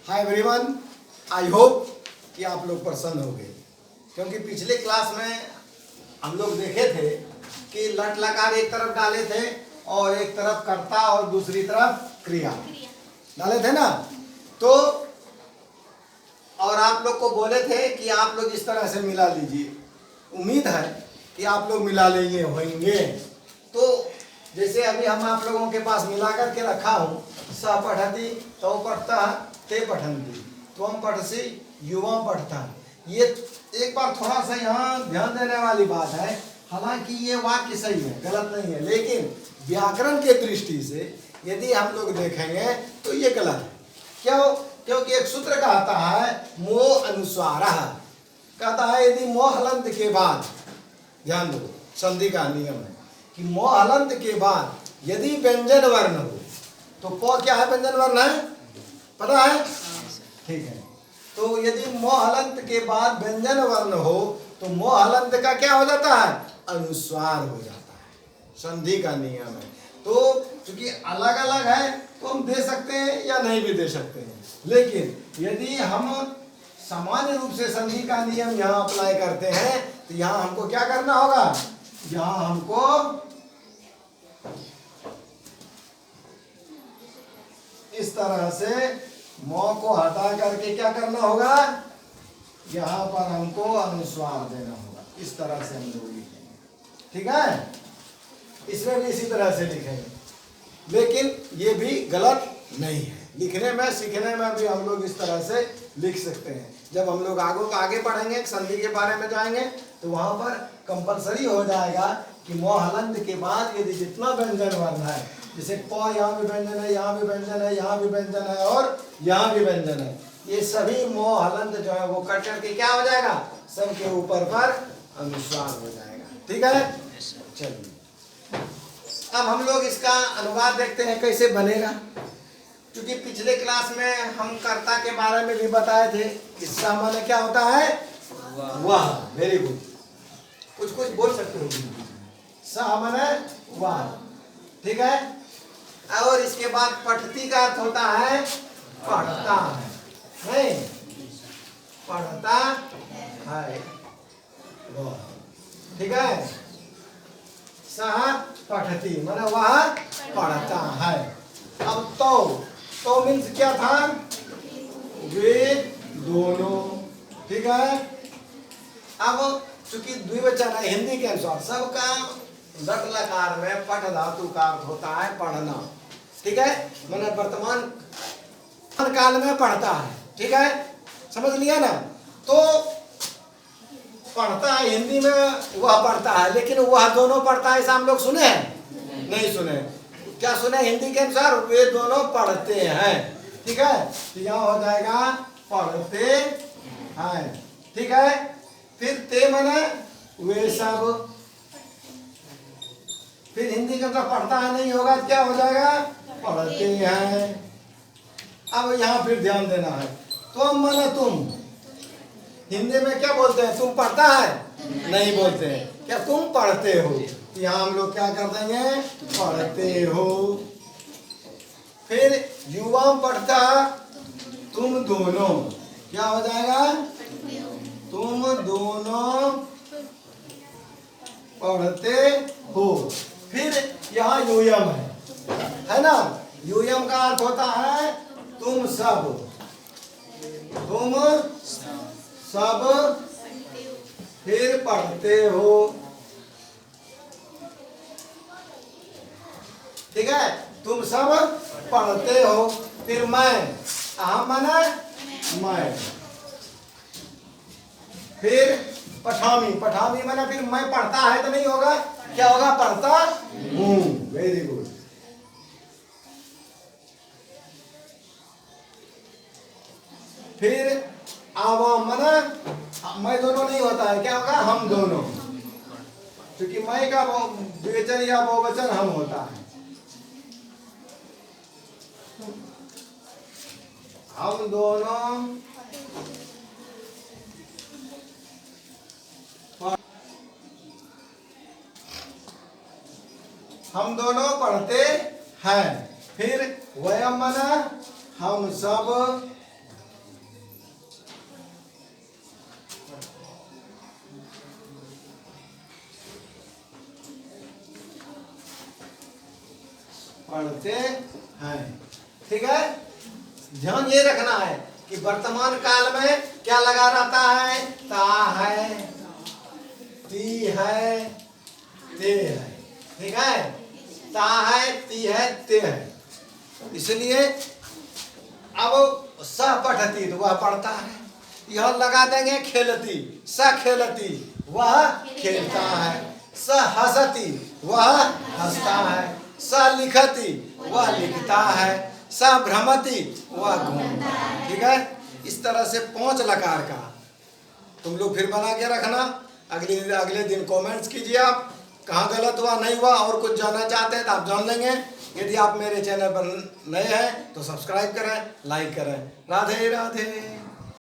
Hi everyone, I hope कि आप लोग प्रसन्न हो गए, क्योंकि पिछले क्लास में हम लोग देखे थे कि लट लकार एक तरफ डाले थे और एक तरफ कर्ता और दूसरी तरफ क्रिया डाले थे ना। तो और आप लोग को बोले थे कि आप लोग इस तरह से मिला लीजिए। उम्मीद है कि आप लोग मिला लेंगे होंगे। तो जैसे अभी हम आप लोगों के पास मिला करके रखा हूँ, स पठती तो पठता ते पठंती त्वम पठसी युवा पठता। ये एक बार थोड़ा सा यहाँ ध्यान देने वाली बात है। हालांकि ये वाक्य सही है, गलत नहीं है, लेकिन व्याकरण के दृष्टि से यदि हम लोग देखेंगे तो ये गलत है। क्यों? क्योंकि एक सूत्र कहता है मोह अनुस्वार, कहता है यदि मोह हलंत के बाद, ध्यान दो संधि का नियम है कि मोह हलंत के बाद यदि व्यंजन वर्ण हो तो प क्या है? व्यंजन वर्ण है, पता है? ठीक है। तो यदि मोह हलंत के बाद व्यंजन वर्ण हो तो मोह हलंत का क्या हो जाता है? अनुस्वार हो जाता है। संधि का नियम है। तो चूंकि अलग अलग है तो हम दे सकते हैं या नहीं भी दे सकते हैं, लेकिन यदि हम सामान्य रूप से संधि का नियम यहाँ अप्लाई करते हैं तो यहाँ हमको क्या करना होगा? यहाँ हमको इस तरह से मौ को हटा करके क्या करना होगा? यहाँ पर हमको अनुस्वार देना होगा। इस तरह से हम लोग लिखेंगे, ठीक है? इसमें भी इसी तरह से लिखेंगे, लेकिन ये भी गलत नहीं है। लिखने में सीखने में भी हम लोग इस तरह से लिख सकते हैं। जब हम लोग आगे बढ़ेंगे, संधि के बारे में जाएंगे, तो वहां पर कंपलसरी हो जाएगा कि मोह हलंत के बाद यदि जितना व्यंजन वर्ण है, जैसे प यहाँ भी व्यंजन है, यहाँ भी व्यंजन है, यहाँ भी व्यंजन है और यहाँ भी व्यंजन है, ये सभी मोह हलंत जो है वो कट करके क्या हो जाएगा? सबके ऊपर पर अनुस्वार हो जाएगा, ठीक है? चलिए अब हम लोग इसका अनुवाद देखते हैं कैसे बनेगा। क्योंकि पिछले क्लास में हम कर्ता के बारे में भी बताए थे। इसका माने क्या होता है? वाह, वेरी गुड। कुछ कुछ बोल सकते हो। सा माने वाह, ठीक है? और इसके बाद पठती का अर्थ होता है पढ़ता है, नहीं? पढ़ता है, वाह, ठीक है? सह पठती माने वह पढ़ता है। अब तो मीन्स क्या था? वे दोनों, ठीक है? अब चूंकि द्विवचन है, हिंदी के अनुसार सबका लट लकार में पठ धातु का अर्थ होता है पढ़ना, ठीक है? मैंने वर्तमान काल में पढ़ता है, ठीक है? समझ लिया ना? तो पढ़ता है हिंदी में वह पढ़ता है, लेकिन वह दोनों पढ़ता है, ऐसा हम लोग सुने हैं? नहीं सुने। क्या सुने? हिंदी के अनुसार वे दोनों पढ़ते हैं, ठीक है? तो यहाँ हो जाएगा पढ़ते हैं, ठीक है? फिर ते मने वे सब, फिर हिंदी के अंदर पढ़ता है नहीं होगा, क्या हो जाएगा? पढ़ते हैं। अब यहाँ फिर ध्यान देना है, तुम मने तुम, हिंदी में क्या बोलते हैं? तुम पढ़ता है? नहीं बोलते हैं। क्या तुम पढ़ते हो? तो यहाँ हम लोग क्या कर देंगे? पढ़ते हो। फिर युवा पढ़ता, तुम दोनों, क्या हो जाएगा? तुम दोनों पढ़ते हो। फिर यहाँ यूयम है ना? यूयम का अर्थ होता है तुम सब, तुम सब फिर पढ़ते हो, ठीक है? तुम सब पढ़ते हो। फिर मैं, अहम माने मैं। फिर पठामी, पठामी माने फिर मैं पढ़ता है तो नहीं होगा, क्या होगा? पढ़ता हूँ, वेरी गुड। फिर आवाम माना मैं दोनों नहीं होता है, क्या होगा? हम दोनों, क्योंकि मैं का द्विवचन या बहुवचन हम होता है। हम दोनों पढ़ते हैं। फिर वयम मना हम सब पढ़ते हैं। ठीक है, ध्यान ये रखना है कि वर्तमान काल में क्या लगा रहता है, ता है, ती है, ते है। ठीक है, ता है, ती है, ते है। इसलिए अब स पठती तो वह पढ़ता है, यह लगा देंगे खेलती, स खेलती वह खेलता है, स हंसती वह हंसता है, स लिखती वह लिखता है, स भ्रमती वह घूमता है। ठीक है, इस तरह से 5 लकार का तुम लोग फिर बना के रखना। अगले दिन कमेंट्स कीजिए आप कहाँ गलत हुआ नहीं हुआ, और कुछ जानना चाहते हैं तो आप जान लेंगे। यदि आप मेरे चैनल पर नए हैं तो सब्सक्राइब करें, लाइक करें। राधे राधे।